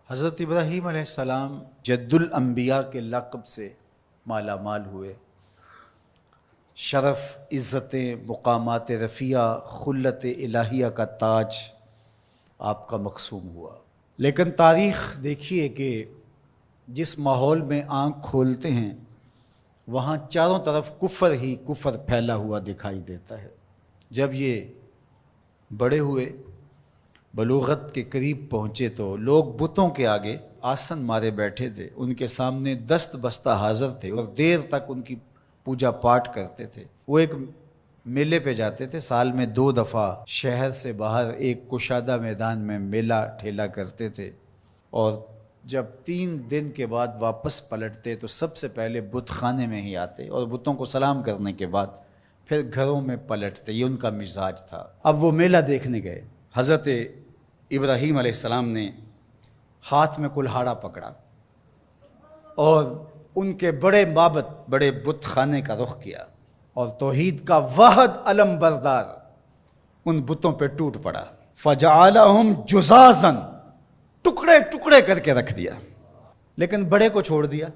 حضرت ابراہیم علیہ السلام جد الانبیاء کے لقب سے مالا مال ہوئے، شرف، عزتیں، مقامات رفیع، خلت الہیہ کا تاج آپ کا مقسوم ہوا۔ لیکن تاریخ دیکھیے کہ جس ماحول میں آنکھ کھولتے ہیں وہاں چاروں طرف کفر ہی کفر پھیلا ہوا دکھائی دیتا ہے۔ جب یہ بڑے ہوئے، بلوغت کے قریب پہنچے تو لوگ بتوں کے آگے آسن مارے بیٹھے تھے، ان کے سامنے دست بستہ حاضر تھے اور دیر تک ان کی پوجا پاٹ کرتے تھے۔ وہ ایک میلے پہ جاتے تھے، سال میں 2 دفعہ شہر سے باہر ایک کشادہ میدان میں میلہ ٹھیلا کرتے تھے، اور جب 3 دن کے بعد واپس پلٹتے تو سب سے پہلے بت خانے میں ہی آتے اور بتوں کو سلام کرنے کے بعد پھر گھروں میں پلٹتے۔ یہ ان کا مزاج تھا۔ اب وہ میلہ دیکھنے گئے، حضرت ابراہیم علیہ السلام نے ہاتھ میں کلہاڑا پکڑا اور ان کے بڑے معبد، بڑے بت خانے کا رخ کیا، اور توحید کا واحد علم بردار ان بتوں پہ ٹوٹ پڑا۔ فجعلہم جزازا، ٹکڑے ٹکڑے کر کے رکھ دیا، لیکن بڑے کو چھوڑ دیا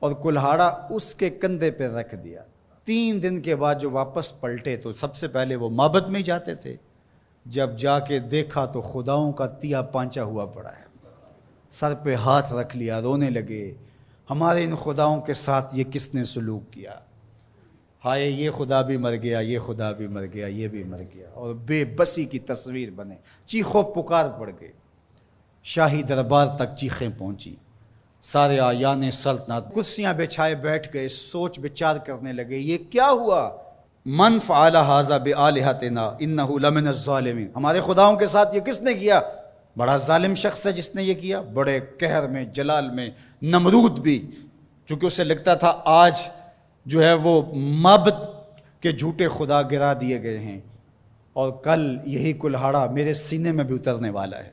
اور کلہاڑا اس کے کندھے پہ رکھ دیا۔ 3 دن کے بعد جو واپس پلٹے تو سب سے پہلے وہ معبد میں جاتے تھے، جب جا کے دیکھا تو خداؤں کا تیا پانچا ہوا پڑا ہے، سر پہ ہاتھ رکھ لیا، رونے لگے، ہمارے ان خداؤں کے ساتھ یہ کس نے سلوک کیا، ہائے یہ خدا بھی مر گیا، یہ خدا بھی مر گیا، یہ بھی مر گیا، اور بے بسی کی تصویر بنے، چیخو پکار پڑ گئے، شاہی دربار تک چیخیں پہنچی، سارے آیان سلطنت کرسیاں بچھائے بیٹھ گئے، سوچ بچار کرنے لگے یہ کیا ہوا۔ من فعل ھذا بآلہتنا انہ لمن الظالمین، ہمارے خداؤں کے ساتھ یہ کس نے کیا؟ بڑا ظالم شخص ہے جس نے یہ کیا، بڑے قہر میں، جلال میں۔ نمرود بھی، چونکہ اسے لگتا تھا آج جو ہے وہ معبد کے جھوٹے خدا گرا دیے گئے ہیں اور کل یہی کلہاڑا میرے سینے میں بھی اترنے والا ہے،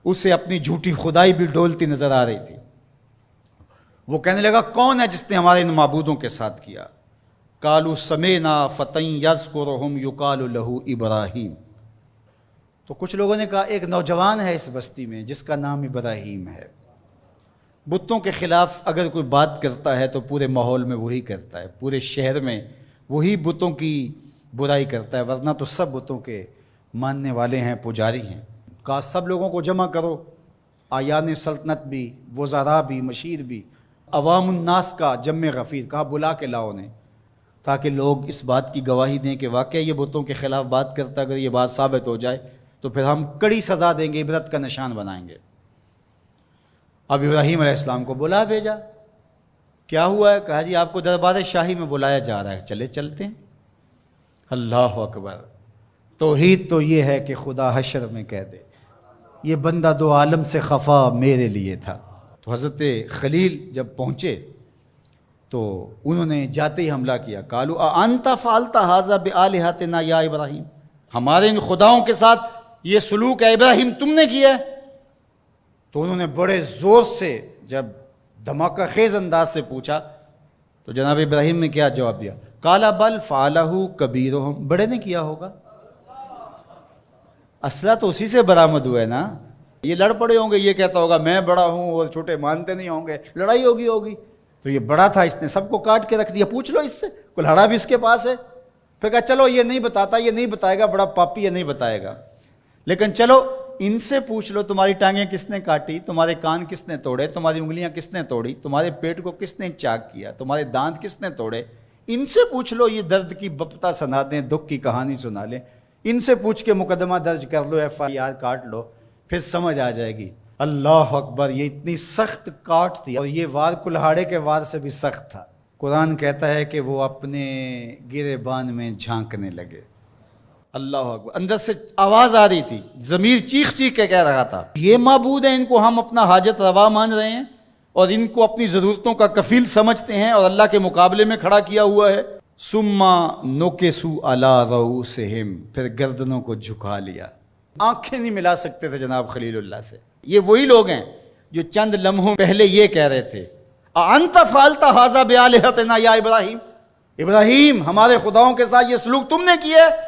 اسے اپنی جھوٹی خدائی بھی ڈولتی نظر آ رہی تھی۔ وہ کہنے لگا کون ہے جس نے ہمارے ان معبودوں کے ساتھ کیا؟ قالوا سمعنا فتى يذكرهم يقال له ابراہیم۔ تو کچھ لوگوں نے کہا ایک نوجوان ہے اس بستی میں جس کا نام ابراہیم ہے۔ بتوں کے خلاف اگر کوئی بات کرتا ہے تو پورے ماحول میں وہی کرتا ہے، پورے شہر میں وہی بتوں کی برائی کرتا ہے، ورنہ تو سب بتوں کے ماننے والے ہیں، پجاری ہیں۔ کہا سب لوگوں کو جمع کرو، آیان سلطنت بھی، وزراء بھی، مشیر بھی، عوام الناس کا جمع غفیر، کہا بلا کے لاؤ انہیں، تاکہ لوگ اس بات کی گواہی دیں کہ واقعی یہ بتوں کے خلاف بات کرتا، اگر یہ بات ثابت ہو جائے تو پھر ہم کڑی سزا دیں گے، عبرت کا نشان بنائیں گے۔ اب ابراہیم علیہ السلام کو بلا بھیجا، کیا ہوا ہے؟ کہا جی آپ کو دربار شاہی میں بلایا جا رہا ہے، چلتے ہیں۔ اللہ اکبر! توحید تو یہ ہے کہ خدا حشر میں کہہ دے یہ بندہ 2 عالم سے خفا میرے لیے تھا۔ تو حضرت خلیل جب پہنچے تو انہوں نے جاتے ہی حملہ کیا، قالوا اانت فعلت ھذا بآلہتنا یا ابراہیم، ہمارے ان خداؤں کے ساتھ یہ سلوک ہے ابراہیم تم نے کیا ہے؟ تو انہوں نے بڑے زور سے جب دھماکہ خیز انداز سے پوچھا تو جناب ابراہیم نے کیا جواب دیا؟ قال بل فعلہ کبیرہم، بڑے نے کیا ہوگا، اسلحہ تو اسی سے برآمد ہوا ہے نا، یہ لڑ پڑے ہوں گے، یہ کہتا ہوگا میں بڑا ہوں اور چھوٹے مانتے نہیں ہوں گے، لڑائی ہوگی، تو یہ بڑا تھا، اس نے سب کو کاٹ کے رکھ دیا، پوچھ لو اس سے، کلہاڑا بھی اس کے پاس ہے۔ پھر کہا چلو یہ نہیں بتاتا، یہ نہیں بتائے گا، بڑا پاپی یہ نہیں بتائے گا، لیکن چلو ان سے پوچھ لو تمہاری ٹانگیں کس نے کاٹی، تمہارے کان کس نے توڑے، تمہاری انگلیاں کس نے توڑی، تمہارے پیٹ کو کس نے چاک کیا، تمہارے دانت کس نے توڑے، ان سے پوچھ لو، یہ درد کی بپتا سنا دیں، دکھ کی کہانی سنا لیں، ان سے پوچھ کے مقدمہ درج کر لو، FIR کاٹ لو، پھر سمجھ آ جائے گی۔ اللہ اکبر! یہ اتنی سخت کاٹ تھی، اور یہ وار کلہاڑے کے وار سے بھی سخت تھا۔ قرآن کہتا ہے کہ وہ اپنے گریبان میں جھانکنے لگے۔ اللہ اکبر! اندر سے آواز آ رہی تھی، ضمیر چیخ چیخ کے کہہ رہا تھا یہ معبود ہیں، ان کو ہم اپنا حاجت روا مان رہے ہیں اور ان کو اپنی ضرورتوں کا کفیل سمجھتے ہیں اور اللہ کے مقابلے میں کھڑا کیا ہوا ہے۔ ثم نکسوا علی رؤوسہم، پھر گردنوں کو جھکا لیا، آنکھیں نہیں ملا سکتے تھے جناب خلیل اللہ سے۔ یہ وہی لوگ ہیں جو چند لمحوں پہلے یہ کہہ رہے تھے انت فعلت ھذا بآلہتنا یا ابراہیم، ابراہیم ہمارے خداؤں کے ساتھ یہ سلوک تم نے کیا ہے،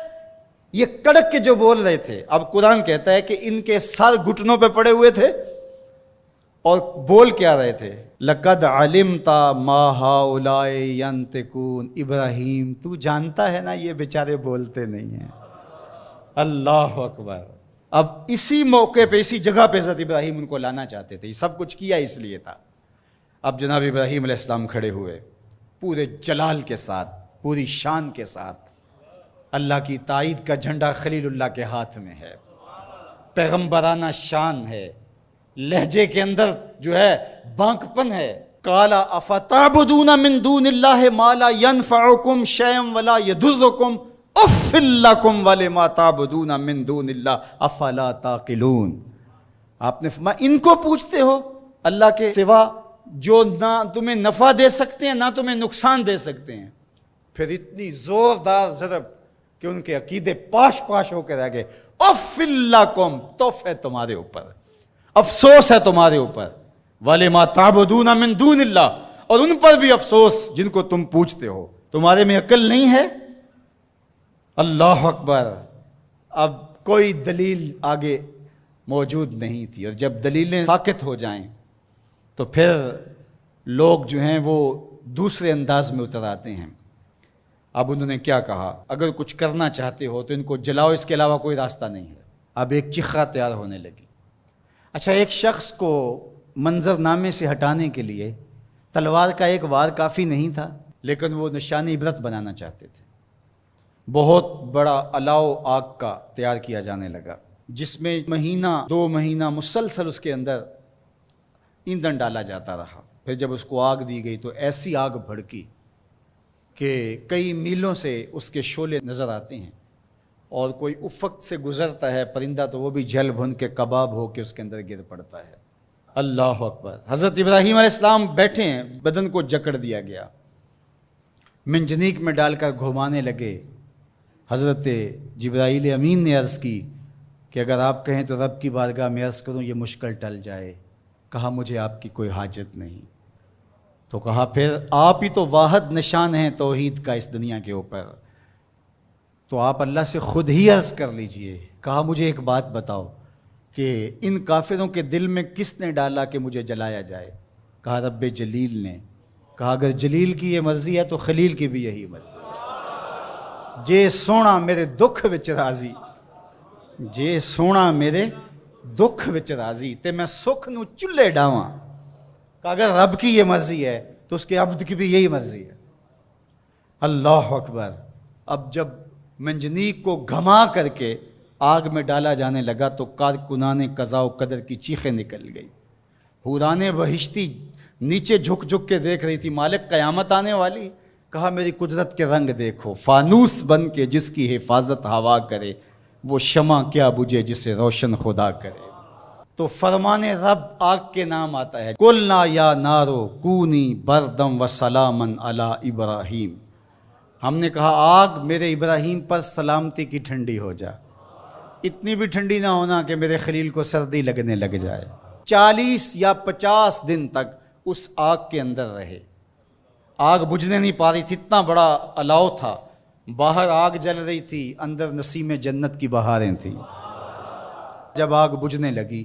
یہ کڑک کے جو بول رہے تھے۔ اب قرآن کہتا ہے کہ ان کے سر گھٹنوں پہ پڑے ہوئے تھے اور بول کیا رہے تھے؟ لَقَدْ عَلِمْتَ مَا هَؤُلَاءِ يَنْطِقُونَ، ابراہیم تو جانتا ہے نا یہ بیچارے بولتے نہیں ہیں۔ اللہ اکبر۔ اب اسی موقع پہ، اسی جگہ پہ حضرت ابراہیم ان کو لانا چاہتے تھے، یہ سب کچھ کیا اس لیے تھا۔ اب جناب ابراہیم علیہ السلام کھڑے ہوئے پورے جلال کے ساتھ، پوری شان کے ساتھ، اللہ کی تائید کا جھنڈا خلیل اللہ کے ہاتھ میں ہے، پیغمبرانہ شان ہے، لہجے کے اندر جو ہے بانک پن ہے۔ قَالَ أَفَتَعْبُدُونَ مِن دُونِ اللَّهِ مَا لَا يَنْفَعُكُمْ شَيْئًا وَلَا يَضُرُّكُمْ اُفٍّ لَّكُمْ وَلِمَا تَعْبُدُونَ مِن دُونِ اللَّهِ أَفَلَا تَعْقِلُونَ۔ آپ نے فرمایا ان کو پوچھتے ہو اللہ کے سوا جو نہ تمہیں نفع دے سکتے ہیں نہ تمہیں نقصان دے سکتے ہیں۔ پھر اتنی زوردار ضرب کہ ان کے عقیدے پاش پاش ہو کے رہ گئے۔ اُفٍّ لَّكُمْ، توف ہے تمہارے اوپر، افسوس ہے تمہارے اوپر، وَلِمَا تَعْبُدُونَ مِن دُونِ اللَّهِ، اور ان پر بھی افسوس جن کو تم پوچھتے ہو، تمہارے میں عقل نہیں ہے۔ اللہ اکبر۔ اب کوئی دلیل آگے موجود نہیں تھی، اور جب دلیلیں ساکت ہو جائیں تو پھر لوگ جو ہیں وہ دوسرے انداز میں اتر آتے ہیں۔ اب انہوں نے کیا کہا؟ اگر کچھ کرنا چاہتے ہو تو ان کو جلاؤ، اس کے علاوہ کوئی راستہ نہیں ہے۔ اب ایک چخا تیار ہونے لگی۔ اچھا، ایک شخص کو منظر نامے سے ہٹانے کے لیے تلوار کا ایک وار کافی نہیں تھا، لیکن وہ نشانی عبرت بنانا چاہتے تھے۔ بہت بڑا الاؤ آگ کا تیار کیا جانے لگا، جس میں مہینہ 2 مہینہ مسلسل اس کے اندر ایندھن ڈالا جاتا رہا۔ پھر جب اس کو آگ دی گئی تو ایسی آگ بھڑکی کہ کئی میلوں سے اس کے شعلے نظر آتے ہیں، اور کوئی افق سے گزرتا ہے پرندہ تو وہ بھی جل بھن کے کباب ہو کے اس کے اندر گر پڑتا ہے۔ اللہ اکبر۔ حضرت ابراہیم علیہ السلام بیٹھے ہیں، بدن کو جکڑ دیا گیا، منجنیق میں ڈال کر گھمانے لگے۔ حضرت جبرائیل امین نے عرض کی کہ اگر آپ کہیں تو رب کی بارگاہ میں عرض کروں یہ مشکل ٹل جائے۔ کہا مجھے آپ کی کوئی حاجت نہیں۔ تو کہا پھر آپ ہی تو واحد نشان ہیں توحید کا اس دنیا کے اوپر، تو آپ اللہ سے خود ہی عرض کر لیجئے۔ کہا مجھے ایک بات بتاؤ کہ ان کافروں کے دل میں کس نے ڈالا کہ مجھے جلایا جائے؟ کہا رب جلیل نے۔ کہا اگر جلیل کی یہ مرضی ہے تو خلیل کی بھی یہی مرضی ہے۔ جے سونا میرے دکھ وچ راضی، جے سونا میرے دکھ وچ راضی تے میں سکھ نو چلے ڈاواں۔ کہا اگر رب کی یہ مرضی ہے تو اس کے عبد کی بھی یہی مرضی ہے۔ اللہ اکبر۔ اب جب منجنیق کو گھما کر کے آگ میں ڈالا جانے لگا تو کارکنان قضاء و قدر کی چیخیں نکل گئی۔ حوران بہشتی نیچے جھک جھک کے دیکھ رہی تھی، مالک قیامت آنے والی۔ کہا میری قدرت کے رنگ دیکھو، فانوس بن کے جس کی حفاظت ہوا کرے، وہ شمع کیا بجھے جسے روشن خدا کرے۔ تو فرمان رب آگ کے نام آتا ہے، قلنا یا نارو کونی بردم و سلامن علی ابراہیم۔ ہم نے کہا آگ میرے ابراہیم پر سلامتی کی ٹھنڈی ہو جا، اتنی بھی ٹھنڈی نہ ہونا کہ میرے خلیل کو سردی لگنے لگ جائے۔ 40 یا 50 دن تک اس آگ کے اندر رہے، آگ بجھنے نہیں پا رہی تھی، اتنا بڑا الاؤ تھا، باہر آگ جل رہی تھی، اندر نسیم جنت کی بہاریں تھیں۔ جب آگ بجھنے لگی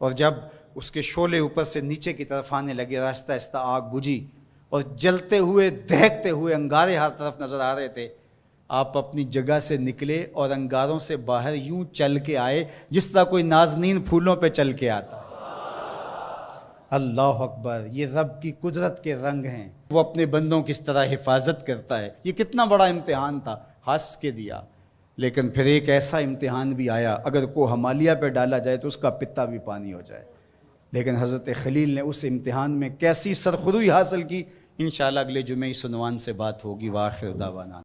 اور جب اس کے شعلے اوپر سے نیچے کی طرف آنے لگے، آہستہ آہستہ آگ بجھی اور جلتے ہوئے دہکتے ہوئے انگارے ہر طرف نظر آ رہے تھے۔ آپ اپنی جگہ سے نکلے اور انگاروں سے باہر یوں چل کے آئے جس طرح کوئی نازنین پھولوں پہ چل کے آتا۔ اللہ اکبر۔ یہ رب کی قدرت کے رنگ ہیں، وہ اپنے بندوں کس طرح حفاظت کرتا ہے۔ یہ کتنا بڑا امتحان تھا، ہنس کے دیا، لیکن پھر ایک ایسا امتحان بھی آیا، اگر کو ہمالیہ پہ ڈالا جائے تو اس کا پتا بھی پانی ہو جائے، لیکن حضرت خلیل نے اس امتحان میں کیسی سرخروئی حاصل کی، انشاءاللہ اگلے جمعے اس عنوان سے بات ہوگی۔ وآخر دعوانا